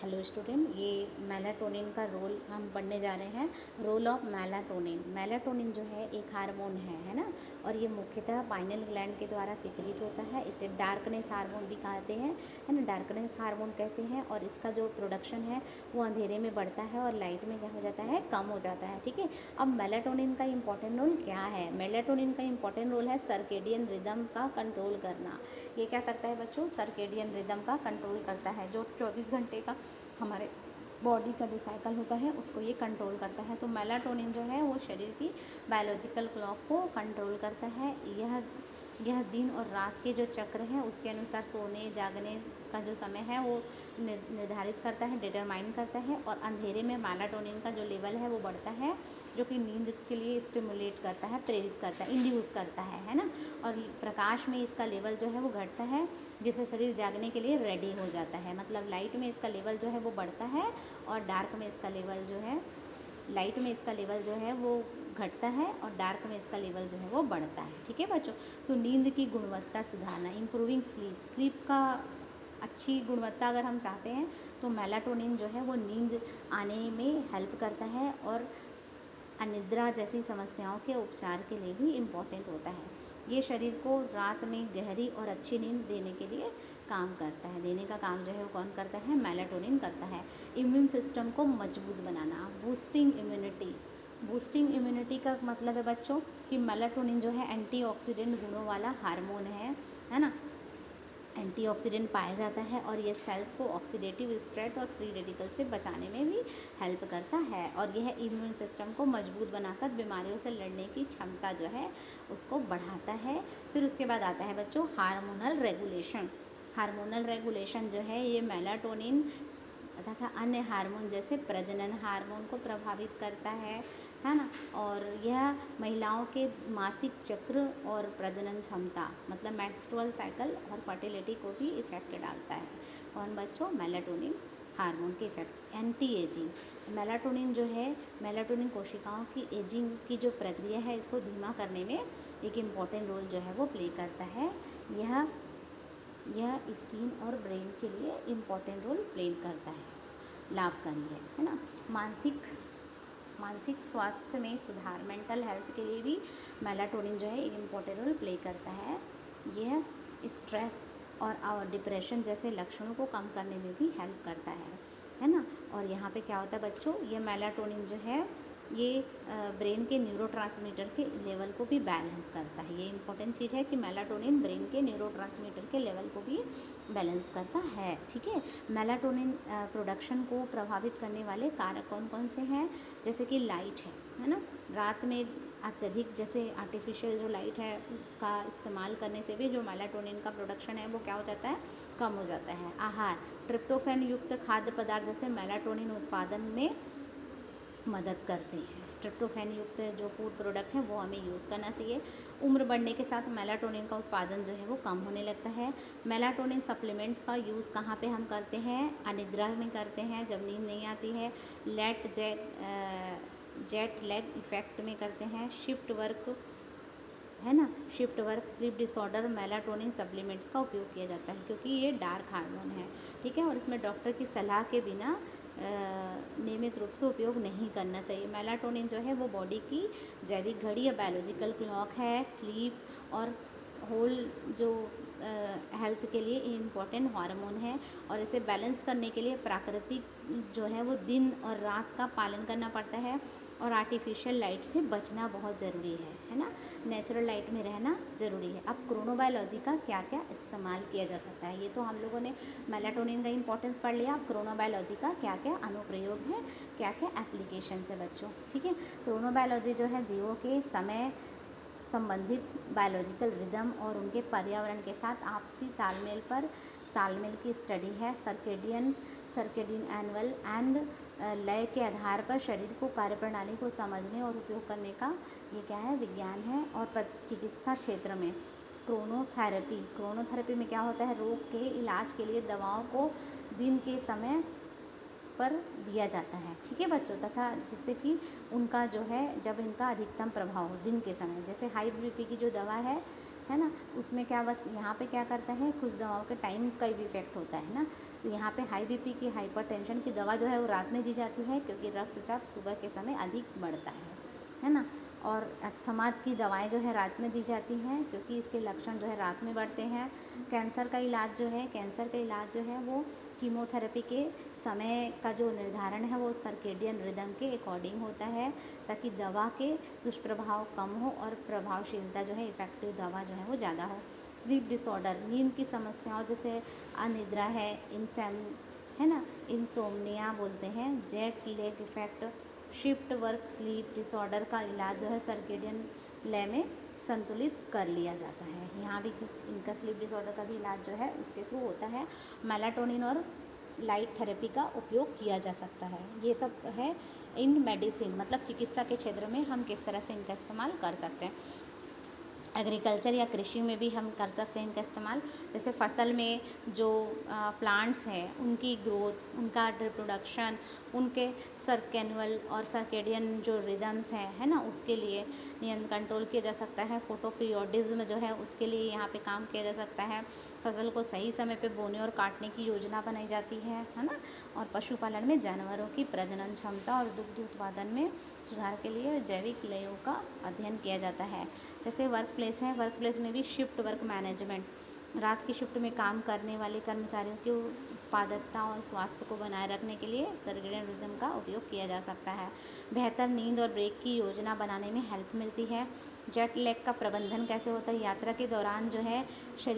Hello student, ये melatonin का role हम पढ़ने जा रहे हैं। Role of melatonin. मेलाटोनिन जो है एक हार्मोन है ना, और ये मुख्यतः पाइनल ग्लैंड के द्वारा सिक्रीट होता है। इसे डार्कनेस हार्मोन भी कहते हैं, है ना, डार्कनेस हार्मोन कहते हैं। और इसका जो प्रोडक्शन है वो अंधेरे में बढ़ता है और लाइट में क्या हो जाता है, कम हो जाता है। ठीक है, अब मेलाटोनिन का इंपॉर्टेंट रोल क्या है? मेलाटोनिन का इंपॉर्टेंट रोल है सर्केडियन रिदम का कंट्रोल करना। ये क्या करता है बच्चों? सर्केडियन रिदम का कंट्रोल करता है। जो 24 घंटे का हमारे बॉडी का जो साइकिल होता है उसको ये कंट्रोल करता है। तो मेलाटोनिन जो है वो शरीर की बायोलॉजिकल क्लॉक को कंट्रोल करता है। यह दिन और रात के जो चक्र हैं उसके अनुसार सोने जागने का जो समय है वो निर्धारित करता है, डिटरमाइन करता है। और अंधेरे में मेलाटोनिन का जो लेवल है वो बढ़ता है, जो कि नींद के लिए स्टिमुलेट करता है, प्रेरित करता है, इंड्यूस करता है ना। और प्रकाश में इसका लेवल जो है वो घटता है, जिससे शरीर जागने के लिए रेडी हो जाता है। मतलब लाइट में इसका लेवल जो है वो बढ़ता है और डार्क में इसका लेवल जो है, लाइट में इसका लेवल जो है वो घटता है और डार्क में इसका लेवल जो है वो बढ़ता है। ठीक है बच्चों, तो नींद की गुणवत्ता सुधारना, इम्प्रूविंग स्लीप का अच्छी गुणवत्ता अगर हम चाहते हैं तो मेलाटोनिन जो है वो नींद आने में हेल्प करता है और अनिद्रा जैसी समस्याओं के उपचार के लिए भी इम्पॉर्टेंट होता है। ये शरीर को रात में गहरी और अच्छी नींद देने के लिए काम करता है। देने का काम जो है वो कौन करता है? मेलाटोनिन करता है। इम्यून सिस्टम को मजबूत बनाना, बूस्टिंग इम्यूनिटी। बूस्टिंग इम्यूनिटी का मतलब है बच्चों कि मेलाटोनिन जो है एंटीऑक्सीडेंट गुणों वाला हार्मोन है ना। एंटीऑक्सीडेंट पाया जाता है और ये सेल्स को ऑक्सीडेटिव स्ट्रेस और फ्री रेडिकल से बचाने में भी हेल्प करता है। और यह इम्यून सिस्टम को मजबूत बनाकर बीमारियों से लड़ने की क्षमता जो है उसको बढ़ाता है। फिर उसके बाद आता है बच्चों हार्मोनल रेगुलेशन। हार्मोनल रेगुलेशन जो है ये मेलाटोनिन तथा अन्य हार्मोन जैसे प्रजनन हार्मोन को प्रभावित करता है ना। और यह महिलाओं के मासिक चक्र और प्रजनन क्षमता, मतलब मेंस्ट्रुअल साइकिल और फर्टिलिटी को भी इफेक्ट डालता है। कौन बच्चों? मेलाटोनिन हार्मोन के इफेक्ट्स। Anti ageing. मेलाटोनिन जो है, मेलाटोनिन कोशिकाओं की एजिंग की जो प्रक्रिया है इसको धीमा करने में एक इम्पॉर्टेंट रोल जो है वो प्ले करता है। यह स्किन और ब्रेन के लिए इम्पॉर्टेंट रोल प्ले करता है, लाभकारी है ना। मानसिक स्वास्थ्य में सुधार, मेंटल हेल्थ के लिए भी मेलाटोनिन जो है एक इम्पॉर्टेंट रोल प्ले करता है। यह स्ट्रेस और डिप्रेशन जैसे लक्षणों को कम करने में भी हेल्प करता है ना। और यहाँ पे क्या होता है बच्चों, ये मेलाटोनिन जो है ये ब्रेन के न्यूरोट्रांसमीटर के लेवल को भी बैलेंस करता है। ये इंपॉर्टेंट चीज़ है कि मेलाटोनिन ब्रेन के न्यूरोट्रांसमीटर के लेवल को भी बैलेंस करता है। ठीक है, मेलाटोनिन प्रोडक्शन को प्रभावित करने वाले कारक कौन कौन से हैं? जैसे कि लाइट है ना। रात में अत्यधिक जैसे आर्टिफिशियल जो लाइट है उसका इस्तेमाल करने से भी जो मेलाटोनिन का प्रोडक्शन है वो क्या हो जाता है, कम हो जाता है। आहार, ट्रिप्टोफैन युक्त खाद्य पदार्थ जैसे मेलाटोनिन उत्पादन में मदद करते हैं। ट्रिप्टोफैन युक्त जो फूड प्रोडक्ट हैं वो हमें यूज़ करना चाहिए। उम्र बढ़ने के साथ मेलाटोनिन का उत्पादन जो है वो कम होने लगता है। मेलाटोनिन सप्लीमेंट्स का यूज़ कहाँ पे हम करते हैं? अनिद्रा में करते हैं, जब नींद नहीं आती है। जेट लैग इफ़ेक्ट में करते हैं। शिफ्ट वर्क है ना, shift work, sleep disorder, melatonin supplements का उपयोग किया जाता है क्योंकि ये डार्क हार्मोन है। ठीक है, और इसमें डॉक्टर की सलाह के बिना नियमित रूप से उपयोग नहीं करना चाहिए। मेलाटोनिन जो है वो बॉडी की जैविक घड़ी या बायोलॉजिकल क्लॉक है। स्लीप और होल जो हेल्थ के लिए इम्पॉर्टेंट हार्मोन है और इसे बैलेंस करने के लिए प्राकृतिक जो है वो दिन और रात का पालन करना पड़ता है और आर्टिफिशियल लाइट से बचना बहुत ज़रूरी है ना। नेचुरल लाइट में रहना ज़रूरी है। अब क्रोनोबायोलॉजी का क्या क्या इस्तेमाल किया जा सकता है? ये तो हम लोगों ने मेलाटोनिन का इंपॉर्टेंस पढ़ लिया। अब क्रोनोबायोलॉजी का क्या क्या अनुप्रयोग है, क्या क्या एप्लीकेशंस है बच्चों। ठीक है, क्रोनोबायोलॉजी जो है जीवों के समय संबंधित बायोलॉजिकल रिदम और उनके पर्यावरण के साथ आपसी तालमेल की स्टडी है। सर्केडियन एनुअल एंड लय के आधार पर शरीर को कार्यप्रणाली को समझने और उपयोग करने का ये क्या है, विज्ञान है। और चिकित्सा क्षेत्र में क्रोनोथेरेपी में क्या होता है, रोग के इलाज के लिए दवाओं को दिन के समय पर दिया जाता है। ठीक है बच्चों, तथा जिससे कि उनका जो है जब इनका अधिकतम प्रभाव हो दिन के समय, जैसे हाई बीपी की जो दवा है है ना। उसमें क्या बस यहाँ पे क्या करता है, कुछ दवाओं के टाइम का भी इफ़ेक्ट होता है ना। तो यहाँ पे हाई बीपी की, हाइपरटेंशन की दवा जो है वो रात में दी जाती है, क्योंकि रक्तचाप सुबह के समय अधिक बढ़ता है ना। और अस्थमा की दवाएं जो है रात में दी जाती हैं, क्योंकि इसके लक्षण जो है रात में बढ़ते हैं। कैंसर का इलाज जो है वो कीमोथेरेपी के समय का जो निर्धारण है वो सर्केडियन रिदम के अकॉर्डिंग होता है, ताकि दवा के दुष्प्रभाव कम हो और प्रभावशीलता जो है, इफ़ेक्टिव दवा जो है वो ज़्यादा हो। स्लीप डिसऑर्डर, नींद की समस्याओं जैसे अनिद्रा है, है ना, इंसोम्निया बोलते हैं, jet leg effect, shift work sleep disorder का इलाज जो है सर्केडियन लय में संतुलित कर लिया जाता है। यहाँ भी इनका स्लीप डिसऑर्डर का भी इलाज जो है उसके थ्रू होता है। मेलाटोनिन और लाइट थेरेपी का उपयोग किया जा सकता है। ये सब है इन मेडिसिन, मतलब चिकित्सा के क्षेत्र में हम किस तरह से इनका इस्तेमाल कर सकते हैं। एग्रीकल्चर या कृषि में भी हम कर सकते हैं इनका इस्तेमाल। जैसे फसल में जो प्लांट्स हैं उनकी ग्रोथ, उनका रिप्रोडक्शन, उनके सर्केनुअल और सर्केडियन जो रिदम्स हैं, है ना, उसके लिए कंट्रोल किया जा सकता है। फोटोपीरियोडिज्म जो है उसके लिए यहाँ पे काम किया जा सकता है। फसल को सही समय पे बोने और काटने की योजना बनाई जाती है ना। और पशुपालन में जानवरों की प्रजनन क्षमता और दुग्ध उत्पादन में सुधार के लिए जैविक लयों का अध्ययन किया जाता है। जैसे वर्क प्लेस है, वर्क प्लेस में भी शिफ्ट वर्क मैनेजमेंट, रात की शिफ्ट में काम करने वाले कर्मचारियों की उत्पादकता और स्वास्थ्य को बनाए रखने के लिए सर्केडियन रिदम का उपयोग किया जा सकता है। बेहतर नींद और ब्रेक की योजना बनाने में हेल्प मिलती है। जेट लैग का प्रबंधन कैसे होता है, यात्रा के दौरान जो है शरीर